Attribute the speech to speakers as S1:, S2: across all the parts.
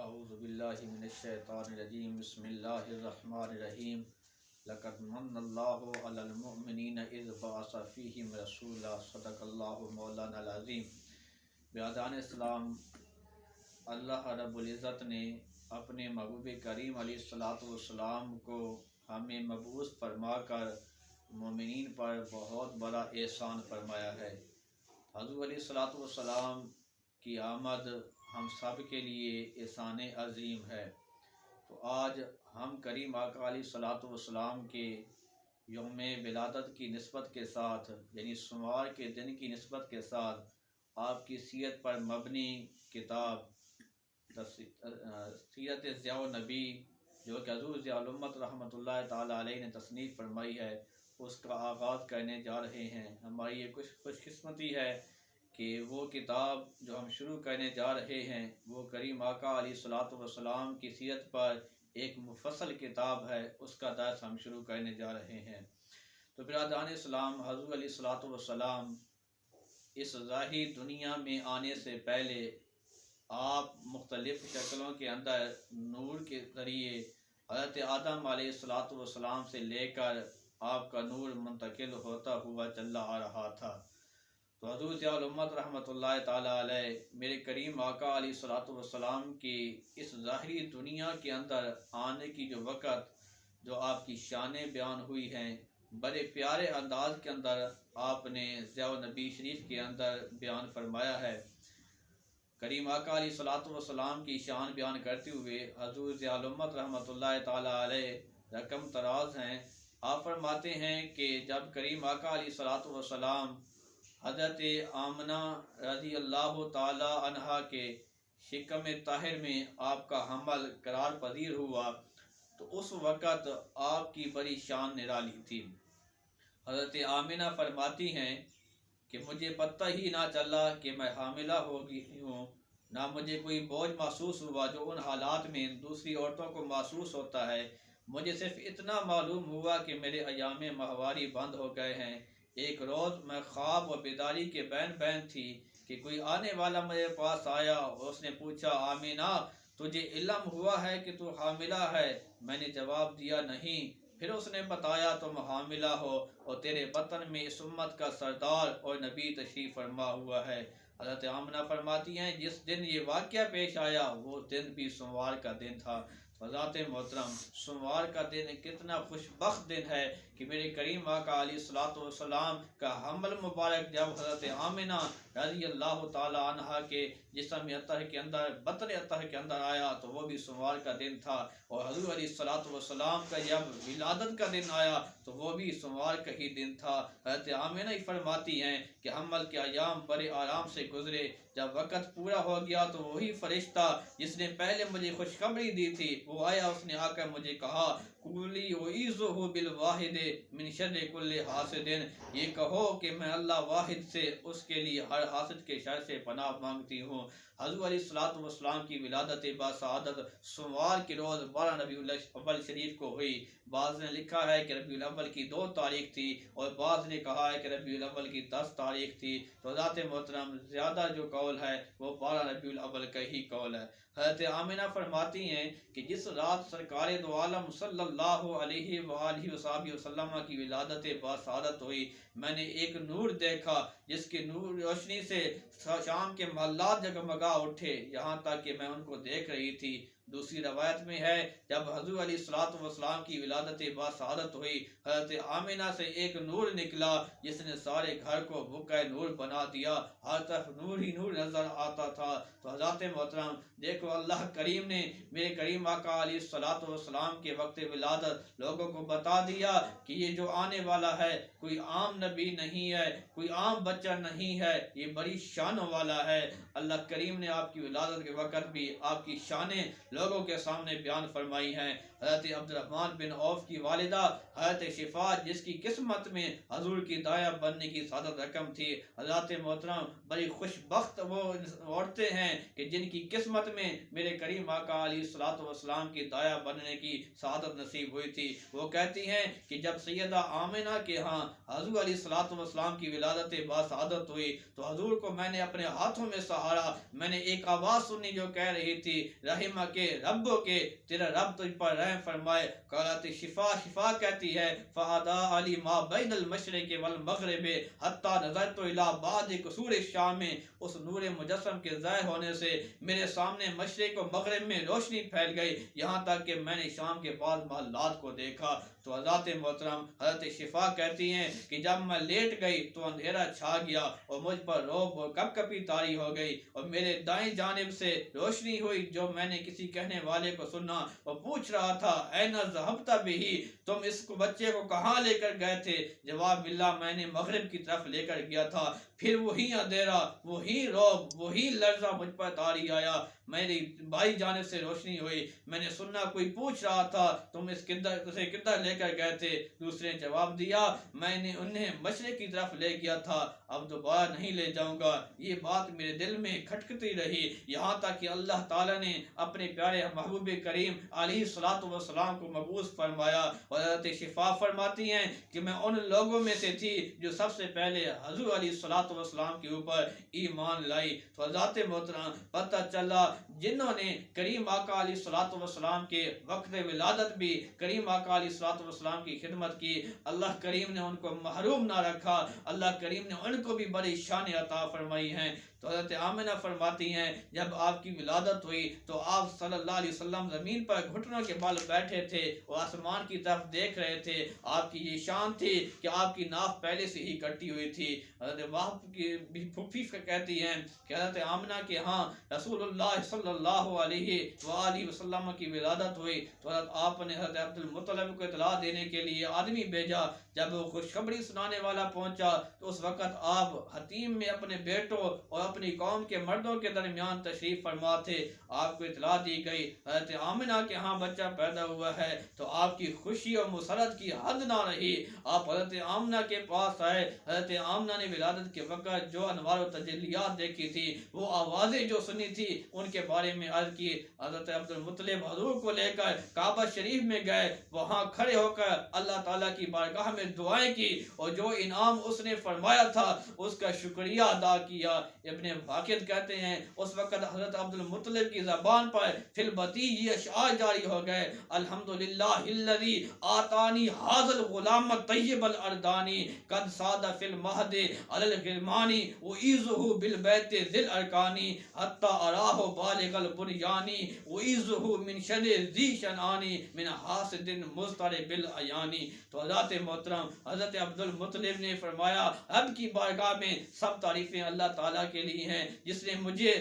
S1: اعوذ باللہ من الشیطان الرجیم بسم اللہ الرحمن الرحیم لقد من اللہ علی المؤمنین اذ بعث فیہم رسولا صدق اللہ مولانا العظیم۔ بیادان اسلام، اللہ رب العزت نے اپنے محبوب کریم علیہ السلام کو ہمیں مبعوث فرما کر مومنین پر بہت بڑا احسان فرمایا ہے۔ حضور علیہ السلام کی آمد ہم سب کے لیے احسان عظیم ہے۔ تو آج ہم کریم آقا علیہ السلام کے یوم ولادت کی نسبت کے ساتھ، یعنی سوموار کے دن کی نسبت کے ساتھ، آپ کی سیرت پر مبنی کتاب سیرت ضیاء النبی، جو کہ حضور ضیاء الامت رحمۃ اللہ تعالیٰ علیہ نے تصنیف فرمائی ہے، اس کا آغاز کرنے جا رہے ہیں۔ ہماری یہ خوش قسمتی ہے کہ وہ کتاب جو ہم شروع کرنے جا رہے ہیں وہ کریم آقا علیہ السلام کی سیرت پر ایک مفصل کتاب ہے، اس کا درس ہم شروع کرنے جا رہے ہیں۔ تو برادران اسلام، حضور علیہ السلام اس ظاہری دنیا میں آنے سے پہلے آپ مختلف شکلوں کے اندر نور کے ذریعے حضرت آدم علیہ السلام سے لے کر آپ کا نور منتقل ہوتا ہوا چلا آ رہا تھا۔ تو حضور ضیاء الامت رحمۃ اللہ تعالیٰ علیہ، میرے کریم آقا علیہ السلام کی اس ظاہری دنیا کے اندر آنے کی جو وقت، جو آپ کی شانیں بیان ہوئی ہیں، بڑے پیارے انداز کے اندر آپ نے ضیاء النبی شریف کے اندر بیان فرمایا ہے۔ کریم آقا علیہ السلام کی شان بیان کرتے ہوئے حضور ضیاء الامت رحمۃ اللہ تعالیٰ علیہ رقم تراز ہیں۔ آپ فرماتے ہیں کہ جب کریم آقا علیہ السلام حضرت آمنہ رضی اللہ تعالی عنہا کے شکم طاہر میں آپ کا حمل قرار پذیر ہوا تو اس وقت آپ کی بڑی شان نرالی تھی۔ حضرت آمنہ فرماتی ہیں کہ مجھے پتہ ہی نہ چلا کہ میں حاملہ ہو گئی ہوں، نہ مجھے کوئی بوجھ محسوس ہوا جو ان حالات میں دوسری عورتوں کو محسوس ہوتا ہے۔ مجھے صرف اتنا معلوم ہوا کہ میرے ایام ماہواری بند ہو گئے ہیں۔ ایک روز میں خواب و بیداری کے بین تھی کہ کوئی آنے والا میرے پاس آیا اور اس نے پوچھا، آمینہ تجھے علم ہوا ہے کہ تو حاملہ ہے؟ میں نے جواب دیا نہیں۔ پھر اس نے بتایا تم حاملہ ہو اور تیرے بطن میں اس امت کا سردار اور نبی تشریف فرما ہوا ہے۔ حضرت آمنہ فرماتی ہیں جس دن یہ واقعہ پیش آیا وہ دن بھی سوموار کا دن تھا۔ حضرات محترم، سوموار کا دن کتنا خوش بخت دن ہے کہ میرے کریم آقا علیہ السلام کا حمل مبارک جب حضرت آمنہ رضی اللہ تعالی عنہ کے جسم اطہر کے اندر، بطن اطہر کے اندر آیا تو وہ بھی سوموار کا دن تھا، اور حضور علیہ السلام کا جب ولادت کا دن آیا تو وہ بھی سوموار کا ہی دن تھا۔ حضرت آمنہ ہی فرماتی ہیں کہ حمل کے ایام بڑے آرام سے گزرے۔ جب وقت پورا ہو گیا تو وہی فرشتہ جس نے پہلے مجھے خوشخبری دی تھی وہ آیا، اس نے آ کر مجھے کہا، قُلِّ أُعِيذُهُ بِالْوَاحِدِ مِنْ شَرِّ كُلِّ حاسد، یہ کہو کہ میں اللہ واحد سے اس کے لیے ہر حاسد کے شر سے پناہ مانگتی ہوں۔ حضور علیہ السلام کی ولادت باسعادت سوموار کے روز 12 ربیع الاول شریف کو ہوئی۔ بعض نے لکھا ہے کہ ربیع الاول کی 2 تاریخ تھی اور بعض نے کہا ہے کہ ربیع الاول کی 10 تاریخ تھی۔ تو ذات محترم زیادہ جو قول ہے وہ 12 ربیع الاول کا ہی قول ہے۔ حضرت آمنہ فرماتی ہیں کہ جس رات سرکار دو عالم صلی اللہ علیہ وآلہ وسلم کی ولادت باسعادت ہوئی، میں نے ایک نور دیکھا جس کی نور روشنی سے شام کے محلات جگمگا اٹھے، یہاں تک کہ میں ان کو دیکھ رہی تھی۔ دوسری روایت میں ہے جب حضور علیہ السلام کی ولادت باسعادت ہوئی، حضرت آمنہ سے ایک نور نکلا جس نے سارے گھر کو بقع نور بنا دیا، ہر طرف نور ہی نور نظر آتا تھا۔ تو حضرات محترم دیکھو، اللہ کریم نے میرے کریم آقا علیہ السلام کے وقت ولادت لوگوں کو بتا دیا کہ یہ جو آنے والا ہے کوئی عام نبی نہیں ہے، کوئی عام بچہ نہیں ہے، یہ بڑی شانوں والا ہے۔ اللہ کریم نے آپ کی ولادت کے وقت بھی آپ کی شانیں لوگوں کے سامنے بیان فرمائی ہیں۔ حضرت عبد الرحمن بن عوف کی والدہ حضرت شفا، جس کی قسمت میں حضور کی دایا بننے کی سعادت رقم تھی۔ حضرات محترم، بڑی خوش بخت وہ عورتیں ہیں کہ جن کی قسمت میں میرے کریم آقا علیہ الصلوۃ والسلام کی دایا بننے کی سعادت نصیب ہوئی تھی۔ وہ کہتی ہیں کہ جب سیدہ آمنہ کے ہاں حضور علیہ الصلوۃ والسلام کی ولادت باسعادت ہوئی تو حضور کو میں نے اپنے ہاتھوں میں سہارا۔ میں نے ایک آواز سنی جو کہہ رہی تھی، رحمہ کے ربو کے، تیرا رب تجھ پر رحم فرمائے۔ قالت شفا، شفا کہتی ہے فادا علی ما بین المشرق والمغرب حتی نظرت الی بعض قصور الشام، اس نور مجسم کے ظاہر ہونے سے میرے سامنے مشرق و مغرب میں روشنی پھیل گئی، یہاں تک کہ میں نے شام کے بعض محلات کو دیکھا۔ تو حضرات محترم، حضرت شفا کہتی ہیں کہ جب میں لیٹ گئی تو اندھیرا چھا گیا اور مجھ پر روب اور کپ کپی طاری ہو گئی، اور میرے دائیں جانب سے روشنی ہوئی جو میں نے کسی کہنے والے کو سنا۔ وہ پوچھ رہا تھا اینا ذہبت بہ، تم اس بچے کو کہاں لے کر گئے تھے؟ جواب ملا، میں نے مغرب کی طرف لے کر گیا تھا۔ پھر وہی اندھیرا، وہی روب، وہی لرزہ مجھ پر طاری آیا، میری بھائی جانب سے روشنی ہوئی۔ میں نے سنا کوئی پوچھ رہا تھا تم اسے کدھر لے کر گئے تھے؟ دوسرے نے جواب دیا، میں نے انہیں مشرق کی طرف لے گیا تھا، اب دوبارہ نہیں لے جاؤں گا۔ یہ بات میرے دل میں کھٹکتی رہی، یہاں تک کہ اللہ تعالیٰ نے اپنے پیارے محبوب کریم علیہ الصلوۃ والسلام کو مبعوث فرمایا۔ اور حضرت شفا فرماتی ہیں کہ میں ان لوگوں میں سے تھی جو سب سے پہلے حضور علیہ الصلوۃ والسلام کے اوپر ایمان لائی۔ تو حضرات محترم، پتہ چلا جنہوں نے کریم آقا علیہ الصلوۃ والسلام کے وقت ولادت بھی کریم آقا علیہ الصلوۃ والسلام کی خدمت کی، اللہ کریم نے ان کو محروم نہ رکھا، اللہ کریم نے ان کو بھی بڑی شان عطا فرمائی ہیں۔ تو حضرت آمنہ فرماتی ہیں جب آپ کی ولادت ہوئی تو آپ صلی اللہ علیہ وسلم زمین پر گھٹنوں کے بل بیٹھے تھے اور آسمان کی طرف دیکھ رہے تھے۔ آپ کی یہ شان تھی کہ آپ کی ناف پہلے سے ہی کٹی ہوئی تھی۔ حضرت وہب کی پھوپھی کہتی ہیں کہ حضرت آمنہ کے ہاں رسول اللہ صلی اللہ علیہ وآلہ وسلم کی ولادت ہوئی تو حضرت آپ نے حضرت عبد المطلب کو اطلاع دینے کے لیے آدمی بھیجا۔ جب وہ خوشخبری سنانے والا پہنچا تو اس وقت آپ حتیم میں اپنے بیٹوں اور اپنی قوم کے مردوں کے درمیان تشریف فرما تھے۔ آپ کو اطلاع دی گئی حضرت آمنہ کے ہاں بچہ پیدا ہوا ہے تو آپ کی خوشی اور مسرت کی حد نہ رہی۔ آپ حضرت آمنہ کے پاس آئے۔ حضرت آمنہ نے ولادت کے وقت جو انوار و تجلیات دیکھی تھی، وہ آوازیں جو سنی تھی، ان کے بارے میں عرض کی۔ حضرت عبد المطلب حضور کو لے کر کعبہ شریف میں گئے، وہاں کھڑے ہو کر اللہ تعالیٰ کی بارگاہ میں دعائیں کی اور جو انعام اس نے فرمایا تھا اس کا شکریہ ادا کیا۔ ابن واقد کہتے ہیں اس وقت حضرت عبد المطلب کی زبان پر فی البتی یہ اشعار جاری ہو گئے، الحمدللہ الذی آتانی ھذا الغلام طیب الاردانی قد ساد فی المہد علی الغلمانی اعیذہ بالبیت ذی الارکانی حتی اراہ بالغ البنیانی اعیذہ من شر ذی شنعانی من حاسد مضطرب العیانی۔ تو حضرت محترم، حضرت عبد المطلب نے فرمایا اب کی بارگاہ میں سب تعریفیں اللہ تعالیٰ کے لیے ہیں جس نے مجھے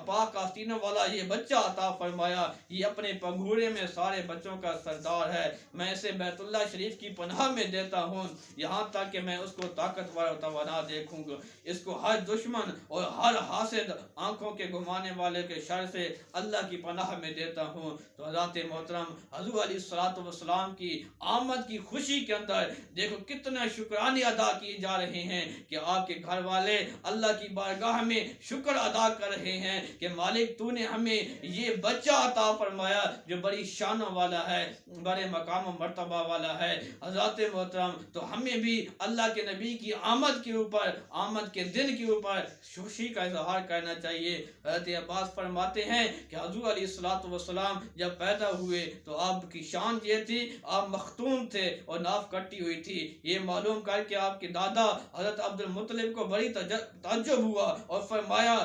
S1: پاک آستینوں والا یہ بچہ عطا فرمایا۔ یہ اپنے پنگھورے میں سارے بچوں کا سردار ہے، میں اسے بیت اللہ شریف کی پناہ میں دیتا ہوں یہاں تک کہ میں اس کو طاقتور اور توانا دیکھوں گا۔ اس کو ہر دشمن اور ہر حاسد آنکھوں کے گھمانے والے کے شر سے اللہ کی پناہ میں دیتا ہوں۔ تو حضرات محترم، حضور علیہ الصلوۃ والسلام کی آمد کی خوشی کے اندر دیکھو کتنا شکرانے ادا کیے جا رہے ہیں کہ آپ کے گھر والے اللہ کی بارگاہ میں شکر ادا کر رہے ہیں کہ مالک تو نے ہمیں یہ بچہ عطا فرمایا جو بڑی شانوں والا ہے، بڑے مقام و مرتبہ والا ہے۔ حضرات محترم، تو ہمیں بھی اللہ کے نبی کی آمد کے اوپر، آمد کے دن کے اوپر خوشی کا اظہار کرنا چاہیے۔ حضرت عباس فرماتے ہیں کہ حضور علیہ الصلوۃ والسلام جب پیدا ہوئے تو آپ کی شان یہ تھی آپ مختون تھے اور ناف کٹی ہوئی تھی۔ یہ معلوم کر کے آپ کے دادا حضرت عبد المطلب کو بڑی تعجب ہوا اور فرمایا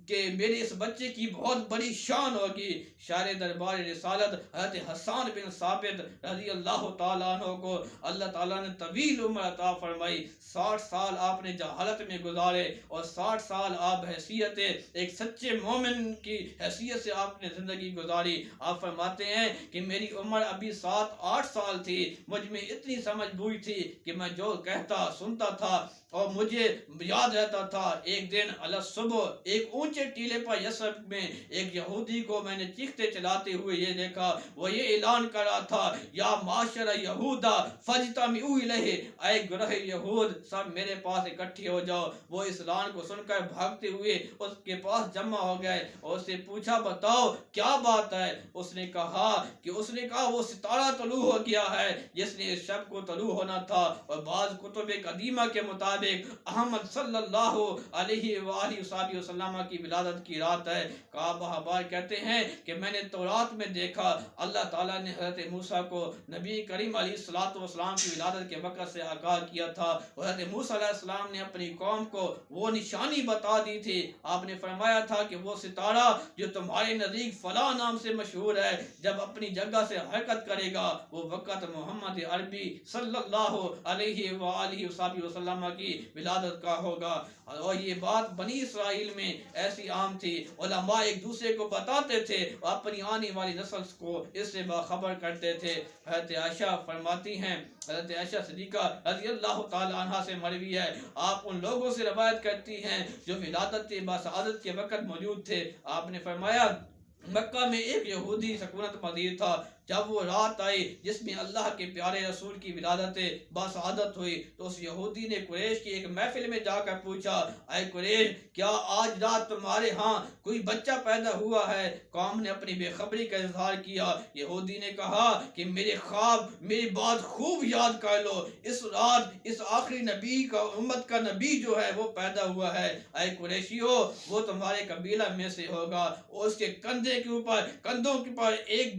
S1: کہ میرے اس بچے کی بہت بڑی شان ہوگی۔ شاعر دربار رسالت حضرت حسان بن ثابت رضی اللہ تعالیٰ عنہ کو اللہ تعالیٰ نے طویل عمر عطا فرمائی۔ 60 سال آپ نے جہالت میں گزارے اور 60 سال آپ حیثیت ایک سچے مومن کی حیثیت سے آپ نے زندگی گزاری۔ آپ فرماتے ہیں کہ میری عمر ابھی 7-8 سال تھی، مجھ میں اتنی سمجھ بوئی تھی کہ میں جو کہتا سنتا تھا اور مجھے یاد رہتا تھا۔ ایک دن صبح ایک اونچی اونچے ٹیلے پر یثرب میں ایک یہودی کو میں نے چیختے چلاتے ہوئے یہ دیکھا، وہ یہ اعلان کر رہا تھا، یا معاشر یہودا فاجتمعوا الیہ، اے گروہ یہود سب میرے پاس اکٹھے ہو جاؤ۔ وہ اس اعلان کو سن کر بھاگتے ہوئے اس کے پاس جمع ہو گئے اور اس سے پوچھا بتاؤ کیا بات ہے؟ اس نے کہا وہ ستارہ طلوع ہو گیا ہے جس نے اس شب کو طلوع ہونا تھا، اور بعض کتب قدیمہ کے مطابق احمد صلی اللہ علیہ وآلہ وسلم کی ولادت کی رات ہے۔ کعب احبار کہتے ہیں کہ میں نے تورات میں دیکھا اللہ تعالیٰ نے حضرت موسیٰ کو نبی کریم علیہ السلام کی ولادت کے وقت سے آگاہ کیا تھا، اور حضرت موسیٰ علیہ السلام نے اپنی قوم کو وہ نشانی بتا دی تھی۔ آپ نے فرمایا تھا کہ وہ ستارہ جو تمہارے نزدیک فلاں نام سے مشہور ہے جب اپنی جگہ سے حرکت کرے گا وہ وقت محمد عربی صلی اللہ علیہ وآلہ وسلم کی ولادت کا ہوگا۔ اور یہ بات بنی اسرائیل میں ایسی عام تھی، علماء ایک دوسرے کو بتاتے تھے اور اپنی آنے والی نسل کو اس سے باخبر کرتے تھے۔ حضرت عائشہ فرماتی ہیں، حضرت عائشہ صدیقہ رضی اللہ تعالی عنہا سے مروی ہے، آپ ان لوگوں سے روایت کرتی ہیں جو ولادت باسعادت کے وقت موجود تھے۔ آپ نے فرمایا مکہ میں ایک یہودی سکونت پذیر تھا، جب وہ رات آئی جس میں اللہ کے پیارے رسول کی ولادت باسعادت ہوئی تو اس یہودی نے قریش کی ایک محفل میں جا کر پوچھا، اے قریش کیا آج رات تمہارے ہاں کوئی بچہ پیدا ہوا ہے؟ قوم نے اپنی بے خبری کا اظہار کیا۔ یہودی نے کہا کہ میرے خواب میری بات خوب یاد کر لو، اس رات اس آخری نبی کا امت کا نبی جو ہے وہ پیدا ہوا ہے، اے قریشیو وہ تمہارے قبیلہ میں سے ہوگا، اور اس کے کندھوں کے پر ایک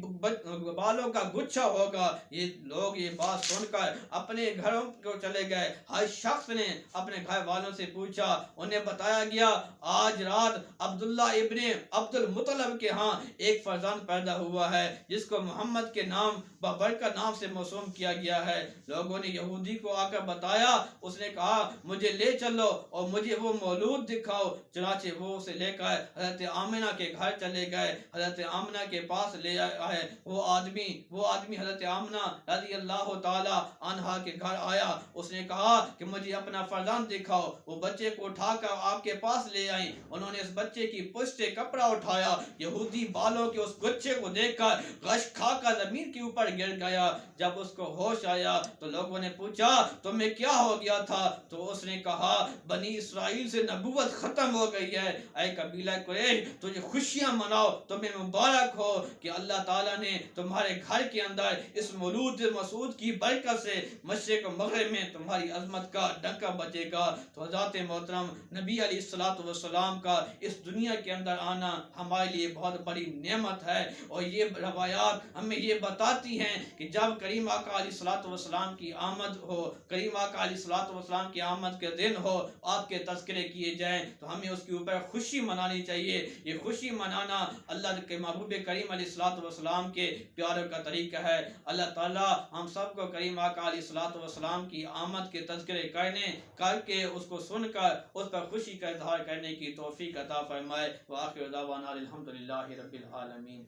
S1: بالوں کا گچھا ہوگا۔ یہ لوگ یہ بات سن کر اپنے گھروں کو چلے گئے۔ ہر شخص نے اپنے گھر والوں سے پوچھا، انہیں بتایا گیا آج رات عبداللہ ابن عبد المطلب کے ہاں ایک فرزند پیدا ہوا ہے جس کو محمد کے نام بابرکت نام سے موسوم کیا گیا ہے۔ لوگوں نے یہودی کو آ کر بتایا، اس نے کہا مجھے لے چلو اور مجھے وہ مولود دکھاؤ۔ چنانچہ وہ اسے لے کر حضرت آمنہ کے گھر چلے گئے، حضرت آمنہ کے پاس لے آئے۔ وہ آدمی حضرت آمنہ رضی اللہ تعالی عنہا کے گھر آیا، اس نے کہا کہ مجھے اپنا فرزند دکھاؤ۔ وہ بچے کو اٹھا کر آپ کے پاس لے آئیں، انہوں نے اس بچے کی پشت سے کپڑا اٹھایا۔ یہودی بالوں کے اس گچھے کو دیکھ کر غش کھا کر زمین کے اوپر گر گیا۔ جب اس کو ہوش آیا تو لوگوں نے پوچھا تمہیں کیا ہو گیا تھا؟ تو اس نے کہا بنی اسرائیل سے نبوت ختم ہو گئی ہے، اے قبیلہ قریش تجھے خوشیاں مناؤ، تمہیں مبارک ہو کہ اللہ تعالیٰ نے تمہارے گھر کے اندر اس مولود مسعود کی برکت سے مشرق و مغرب میں تمہاری عظمت کا ڈنکا بجے گا۔ تو حضرت محترم نبی علیہ السلام کا اس دنیا کے اندر آنا ہمارے لیے بہت بڑی نعمت ہے، اور یہ روایات ہمیں یہ بتاتی ہیں کہ جب کریم آقا علیہ السلام کی آمد ہو، کریم آقا علیہ السلام کی آمد کے دن ہو، آپ کے تذکرے کیے جائیں تو ہمیں اس کے اوپر خوشی منانی چاہیے۔ یہ خوشی منانا اللہ کے محبوب کریم علیہ السلام کے پیاروں کا طریقہ ہے۔ اللہ تعالیٰ ہم سب کو کریم آقا علیہ السلام کی آمد کے تذکرے کر کے اس کو سن کر اس پر خوشی کا اظہار کرنے کی توفیق عطا فرمائے۔ وآخر دعوانا الحمدللہ رب العالمین۔